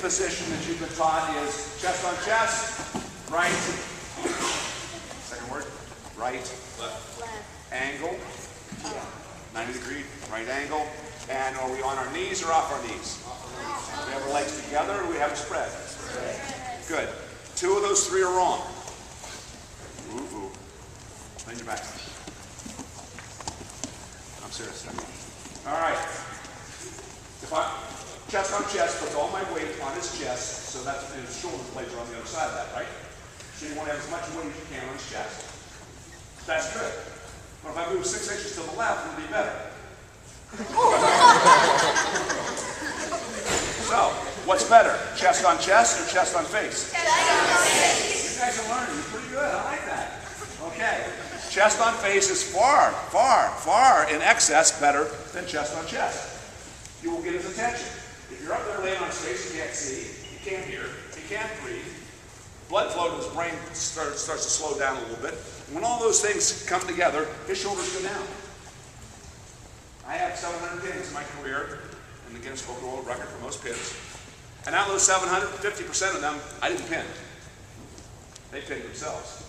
position that you've been taught is chest on chest, right, second word, right, Left. angle, 90-degree, right angle, and are we on our knees or off our knees? We have our legs together or we have them spread? Good. Two of those three are wrong. Ooh. Lean your back. I'm serious. All right. If I chest on chest, puts all my weight on his chest, so that's his shoulder blades are on the other side of that, right? So you want to have as much weight as you can on his chest. That's good. But if I move 6 inches to the left, it'll be better. So, what's better? Chest on chest or chest on face? Chest on face. You guys are learning. You're pretty good. I like that. Okay. Chest on face is far, far, far in excess better than chest on chest. You will get his attention. If you're up there laying on his face, he can't see, he can't hear, he can't breathe. Blood flow to his brain starts to slow down a little bit. When all those things come together, his shoulders go down. I have 700 pins in my career, in the Guinness Book of World Record for most pins. And out of those 700, 50% of them, I didn't pin. They pinned themselves.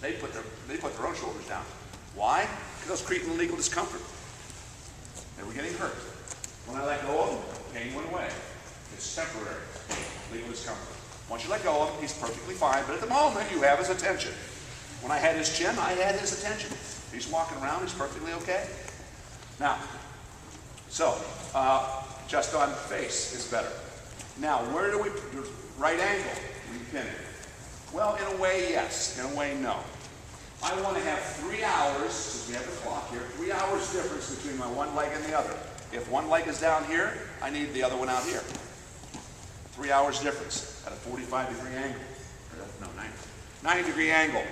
They put their own shoulders down. Why? Because I was creating legal discomfort. They were getting hurt. When I let go of them, pain went away. It's temporary. Legal discomfort. Once you let go of him, he's perfectly fine, but at the moment, you have his attention. When I had his chin, I had his attention. He's walking around, he's perfectly okay. Now, so, chest on face is better. Now, where do we, right angle, we pin it? Well, in a way, yes. In a way, no. I want to have 3 hours, since we have the clock here, 3 hours difference between my one leg and the other. If one leg is down here, I need the other one out here. 3 hours difference at a 45-degree angle. No, 90-degree angle.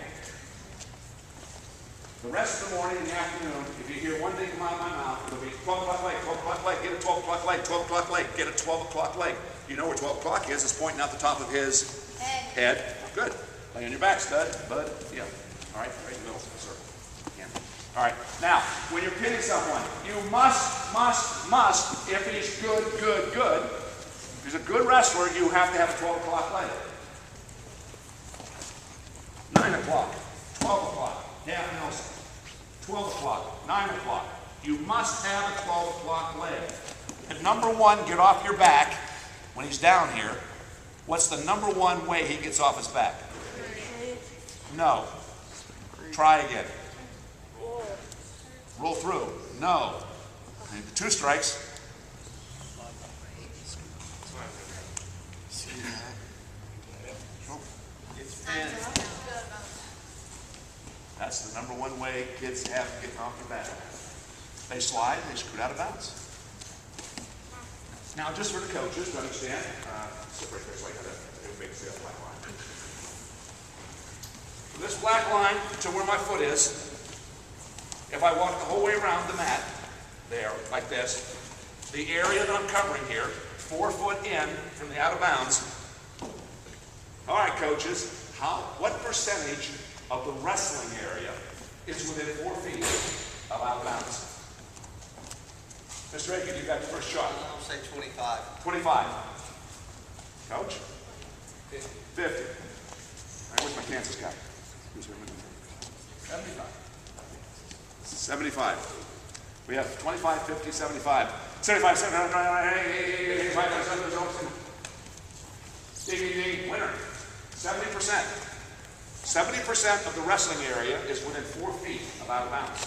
The rest of the morning and the afternoon, if you hear one thing come out of my mouth, it'll be 12 o'clock leg, 12 o'clock leg, get a 12 o'clock leg, 12 o'clock leg, get a 12 o'clock leg. You know where 12 o'clock is. It's pointing out the top of his head. Good. Lay on your back, stud, bud. Yeah. All right, right in the middle, circle. Yeah. All right. Now, when you're pinning someone, you must, if he's good, if he's a good wrestler, you have to have a 12 o'clock leg. 9 o'clock, 12 o'clock. Half Nelson. 12 o'clock, 9 o'clock. You must have a 12 o'clock leg. And number one, get off your back when he's down here. What's the number one way he gets off his back? No. Try again. Roll through. No. And the 2 strikes. That's the number one way kids have getting off their back. They slide, they scoot out of bounds. Now, just for the coaches to understand, separate this like that. It makes the black line. From this black line to where my foot is, if I walk the whole way around the mat, there, like this, the area that I'm covering here, 4 foot in from the out of bounds. All right, coaches, what percentage of the wrestling area is within 4 feet of out of bounds? Mr. Aiken, you got the first shot. I'll say 25. 25. Coach? 50. All right, where's my Kansas guy? 75. 75. We have 25, 50, 75. 75, 75, 85, ding, winner. 70%. 70% of the wrestling area is within 4 feet of out of bounds.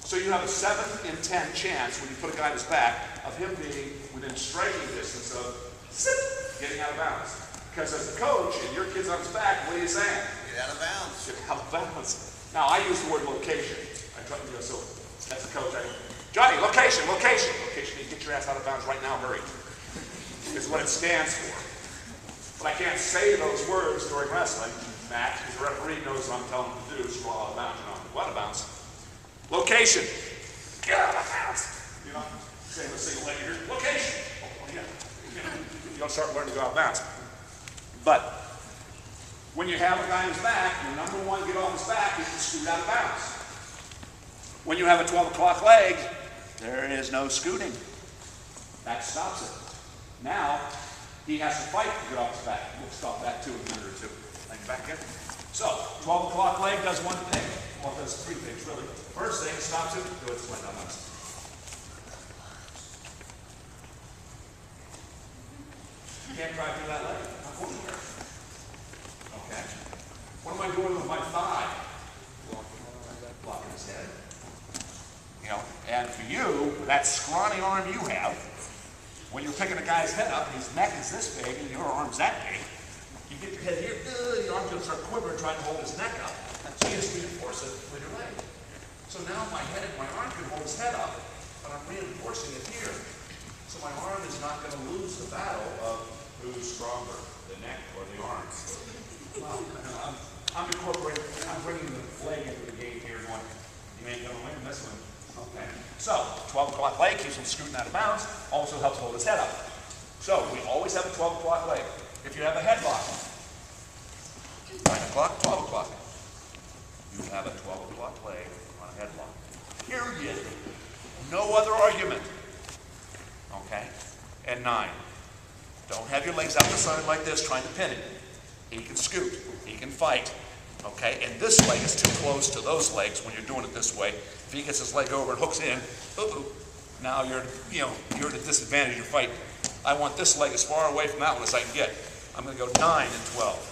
So you have a 7 in 10 chance when you put a guy on his back of him being within striking distance of getting out of bounds. Because as a coach and your kid's on his back, what are you saying? Get out of bounds. Get out of bounds. Now I use the word location. I try to so as a coach, Johnny, location. You get your ass out of bounds right now, hurry. Is what it stands for. But I can't say those words during wrestling. Matt, because the referee knows what I'm telling him to do, so out of bounds, out of bounds. Location. Get out of bounds. You know, same with single leg here. Location. Oh, yeah. You don't start learning to go out of bounds. But when you have a guy on his back, your number one get off his back is to scoot out of bounds. When you have a 12 o'clock leg, there is no scooting. That stops it. Now, He has to fight to get off his back. We'll stop that too in a minute or two. Lay your back again. So, 12 o'clock leg does one thing. Well, it does three things, really. First thing, stops it, go its way down this. You can't drive through that leg. Not going anywhere. Okay. What am I doing with my thigh? Blocking his head. You know, and for you, that scrawny arm you have, when you're picking a guy's head up, his neck is this big and your arm's that big, you get your head here, your arm's going to start quivering trying to hold his neck up. So you just reinforce it with your leg. So now my arm can hold his head up, but I'm reinforcing it here. So my arm is not going to lose the battle of who's stronger, the neck or the arm. Well, I'm bringing the leg into the game here going, you ain't going to win this one. Okay. So, 12 o'clock leg keeps him scooting out of bounds, also helps hold his head up. So, we always have a 12 o'clock leg. If you have a headlock, 9 o'clock, 12 o'clock. You have a 12 o'clock leg on a headlock. Period. No other argument. Okay? And 9. Don't have your legs out the side like this trying to pin it. He can scoot. He can fight. Okay? And this leg is too close to those legs when you're doing it this way. If he gets his leg over and hooks in, now you're at a disadvantage in your fight. I want this leg as far away from that one as I can get. I'm going to go 9 and 12.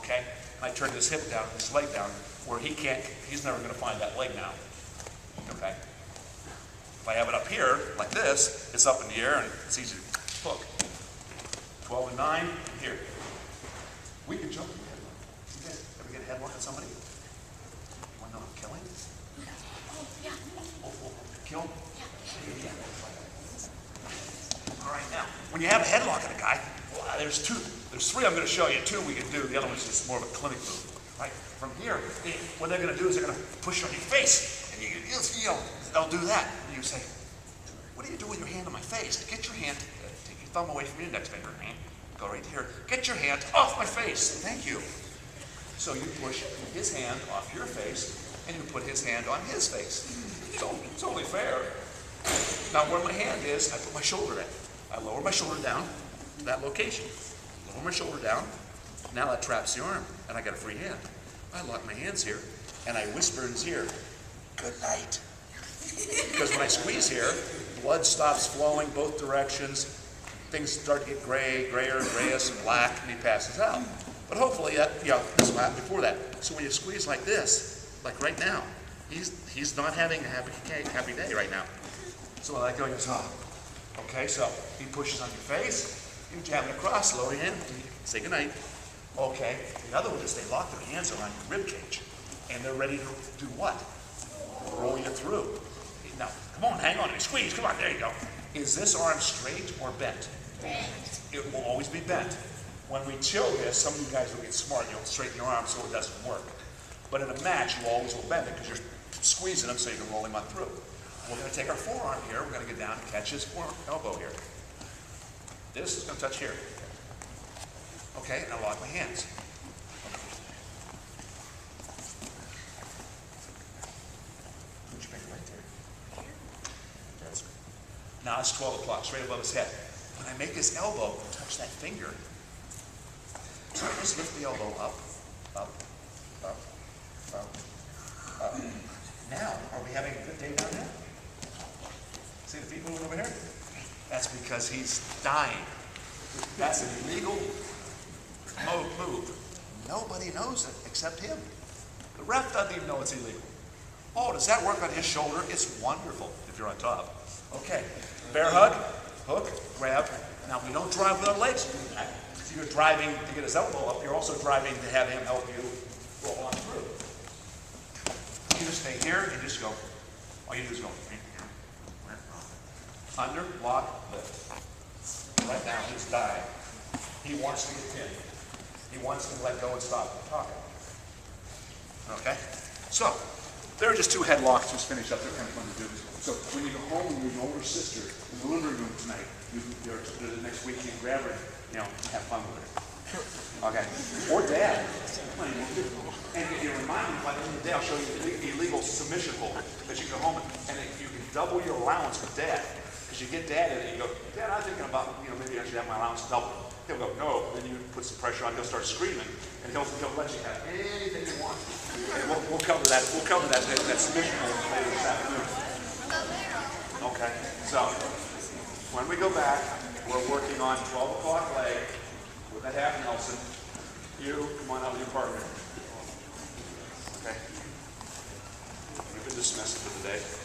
Okay? And I turn this hip down, this leg down, where he's never going to find that leg now. Okay? If I have it up here, like this, it's up in the air and it's easy to hook. 12 and 9, here. We can jump in the headlock. You guys ever get a headlock on somebody? You want to know I'm killing? Oh, yeah. Kill? Yeah. All right, now, when you have a headlock on a guy, well, there's 3 I'm going to show you. 2 we can do. The other one's just more of a clinic move. Right? From here, what they're going to do is they're going to push on your face. And they'll do that. And you say, what do you do with your hand on my face? Get your hand, take your thumb away from your index finger. Go right here. Get your hand off my face. Thank you. So you push his hand off your face, and you put his hand on his face. It's only fair. Now where my hand is, I put my shoulder in. I lower my shoulder down to that location. Lower my shoulder down. Now that traps the arm, and I got a free hand. I lock my hands here, and I whisper in his ear, good night. Because when I squeeze here, blood stops flowing both directions. Things start to get grayer, grayish, black, and he passes out. But hopefully, this will happen before that. So when you squeeze like this, like right now, he's not having a happy day right now. So I go, okay, so he pushes on your face, you jab it across, lower your hand, say goodnight. Okay, the other one is they lock their hands around your rib cage, and they're ready to do what? Roll you through. Now, come on, hang on, squeeze, come on, there you go. Is this arm straight or bent? Bent. It will always be bent. When we chill this, some of you guys will get smart, you'll straighten your arm so it doesn't work. But in a match, you always will bend it because you're squeezing him so you can roll him on through. We're going to take our forearm here, we're going to get down and catch his elbow here. This is going to touch here. Okay, now lock my hands. Put your finger right there. That's good. Now it's 12 o'clock, straight above his head. When I make his elbow touch that finger, so I just lift the elbow up, up, up, up, up. Now, are we having a good day down there? See the feet moving over here? That's because he's dying. That's an illegal move. Nobody knows it except him. The ref doesn't even know it's illegal. Oh, does that work on his shoulder? It's wonderful if you're on top. Okay, bear hug, hook, grab. Now we don't drive with our legs. If you're driving to get his elbow up, you're also driving to have him help you roll on through. You just stay here and just go. All you do is go. Under, lock, lift. Right now he's dying. He wants to get pinned. He wants to let go and stop talking. Okay? So, there are just 2 headlocks just finished up. They're kind of fun to do. So when you go home with your older sister in the living room tonight, the next week you grab her, have fun with her. Okay? Or dad. And you remind me, by the end of the day, I'll show you the illegal submission hold that you go home and you can double your allowance with dad. Because you get Dad in it, you go, Dad, I'm thinking about, maybe I should have my allowance doubled. He'll go, no. Then you put some pressure on, he'll start screaming, and he'll let you have anything you want. And we'll cover that. We'll cover that submission later this afternoon. Okay. So when we go back, we're working on 12 o'clock leg with a half Nelson. You come on out with your partner. Okay. We've been dismissed for the day.